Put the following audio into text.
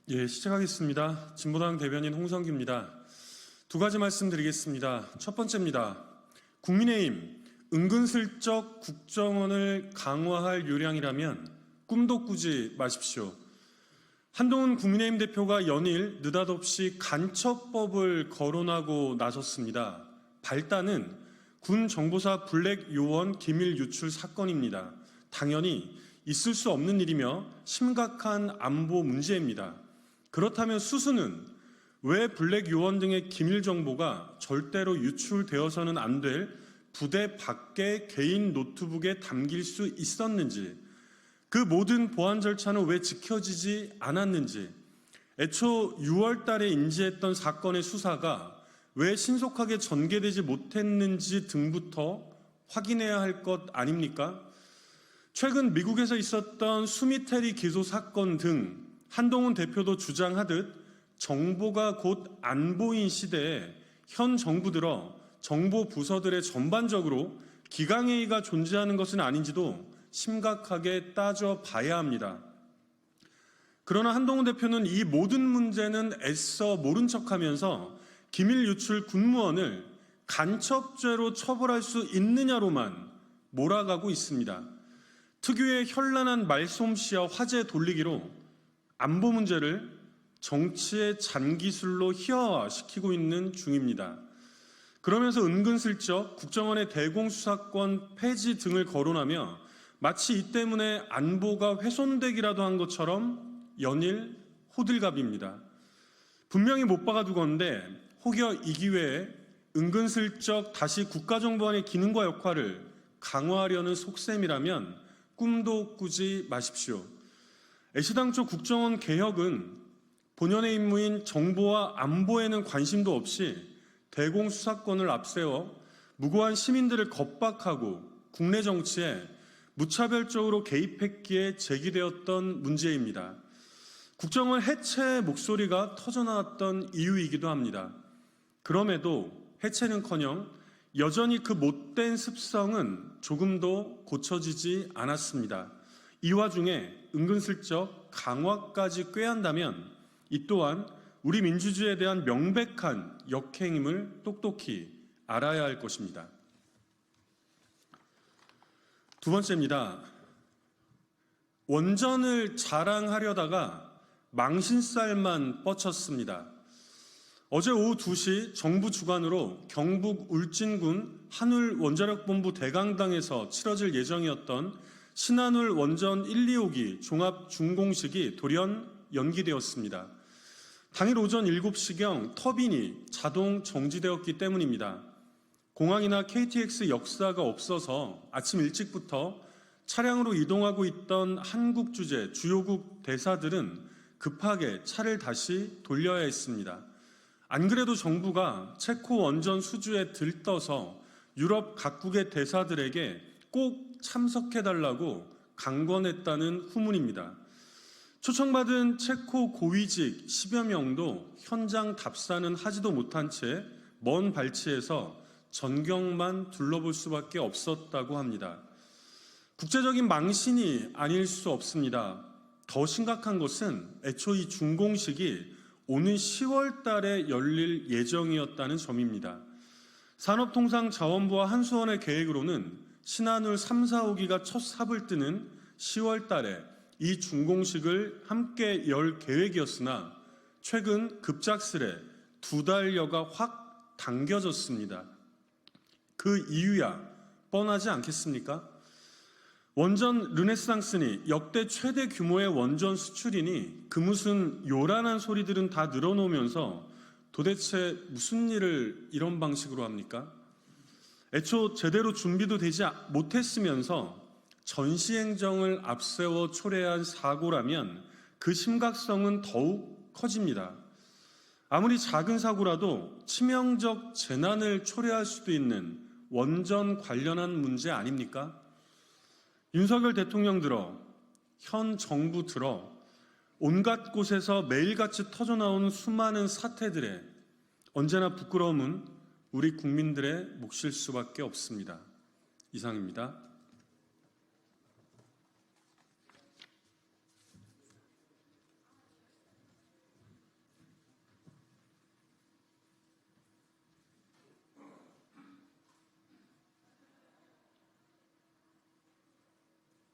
시작하겠습니다. 진보당 대변인 홍성기입니다. 두 가지 말씀드리겠습니다. 첫 번째입니다. 국민의힘 은근슬쩍 국정원을 강화할 요량이라면 꿈도 꾸지 마십시오. 한동훈 국민의힘 대표가 연일 느닷없이 간첩법을 거론하고 나섰습니다. 발단은 군 정보사 블랙 요원 기밀 유출 사건입니다. 당연히 있을 수 없는 일이며 심각한 안보 문제입니다. 그렇다면 수수는 왜 블랙 요원 등의 기밀 정보가 절대로 유출되어서는 안 될 부대 밖의 개인 노트북에 담길 수 있었는지, 그 모든 보안 절차는 왜 지켜지지 않았는지, 애초 6월 달에 인지했던 사건의 수사가 왜 신속하게 전개되지 못했는지 등부터 확인해야 할 것 아닙니까? 최근 미국에서 있었던 수미테리 기소 사건 등 한동훈 대표도 주장하듯 정보가 곧 안보인 시대에 현 정부 들어 정보 부서들의 전반적으로 기강회의가 존재하는 것은 아닌지도 심각하게 따져봐야 합니다. 그러나 한동훈 대표는 이 모든 문제는 애써 모른 척하면서 기밀 유출 군무원을 간첩죄로 처벌할 수 있느냐로만 몰아가고 있습니다. 특유의 현란한 말솜씨와 화제 돌리기로 안보 문제를 정치의 잔기술로 희화화시키고 있는 중입니다. 그러면서 은근슬쩍 국정원의 대공수사권 폐지 등을 거론하며 마치 이 때문에 안보가 훼손되기라도 한 것처럼 연일 호들갑입니다. 분명히 못 박아두건대 혹여 이 기회에 은근슬쩍 다시 국가정보원의 기능과 역할을 강화하려는 속셈이라면 꿈도 꾸지 마십시오. 애시당초 국정원 개혁은 본연의 임무인 정보와 안보에는 관심도 없이 대공수사권을 앞세워 무고한 시민들을 겁박하고 국내 정치에 무차별적으로 개입했기에 제기되었던 문제입니다. 국정원 해체 목소리가 터져나왔던 이유이기도 합니다. 그럼에도 해체는커녕 여전히 그 못된 습성은 조금도 고쳐지지 않았습니다. 이 와중에 은근슬쩍 강화까지 꾀한다면 이 또한 우리 민주주의에 대한 명백한 역행임을 똑똑히 알아야 할 것입니다. 두 번째입니다. 원전을 자랑하려다가 망신살만 뻗쳤습니다. 어제 오후 2시 정부 주관으로 경북 울진군 한울원자력본부 대강당에서 치러질 예정이었던 신한울 원전 1, 2호기 종합 준공식이 돌연 연기되었습니다. 당일 오전 7시경 터빈이 자동 정지되었기 때문입니다. 공항이나 KTX 역사가 없어서 아침 일찍부터 차량으로 이동하고 있던 한국 주재 주요국 대사들은 급하게 차를 다시 돌려야 했습니다. 안 그래도 정부가 체코 원전 수주에 들떠서 유럽 각국의 대사들에게 꼭 참석해달라고 강권했다는 후문입니다. 초청받은 체코 고위직 10여 명도 현장 답사는 하지도 못한 채 먼 발치에서 전경만 둘러볼 수밖에 없었다고 합니다. 국제적인 망신이 아닐 수 없습니다. 더 심각한 것은 애초 이 준공식이 오는 10월 달에 열릴 예정이었다는 점입니다. 산업통상자원부와 한수원의 계획으로는 신한울 3, 4호기가 첫 삽을 뜨는 10월 달에 이 준공식을 함께 열 계획이었으나 최근 급작스레 2달여가 확 당겨졌습니다. 그 이유야 뻔하지 않겠습니까? 원전 르네상스니 역대 최대 규모의 원전 수출이니 그 무슨 요란한 소리들은 다 늘어놓으면서 도대체 무슨 일을 이런 방식으로 합니까? 애초 제대로 준비도 되지 못했으면서 전시행정을 앞세워 초래한 사고라면 그 심각성은 더욱 커집니다. 아무리 작은 사고라도 치명적 재난을 초래할 수도 있는 원전 관련한 문제 아닙니까? 윤석열 대통령 들어, 현 정부 들어 온갖 곳에서 매일같이 터져나오는 수많은 사태들에 언제나 부끄러움은 우리 국민들의 몫일 수밖에 없습니다. 이상입니다.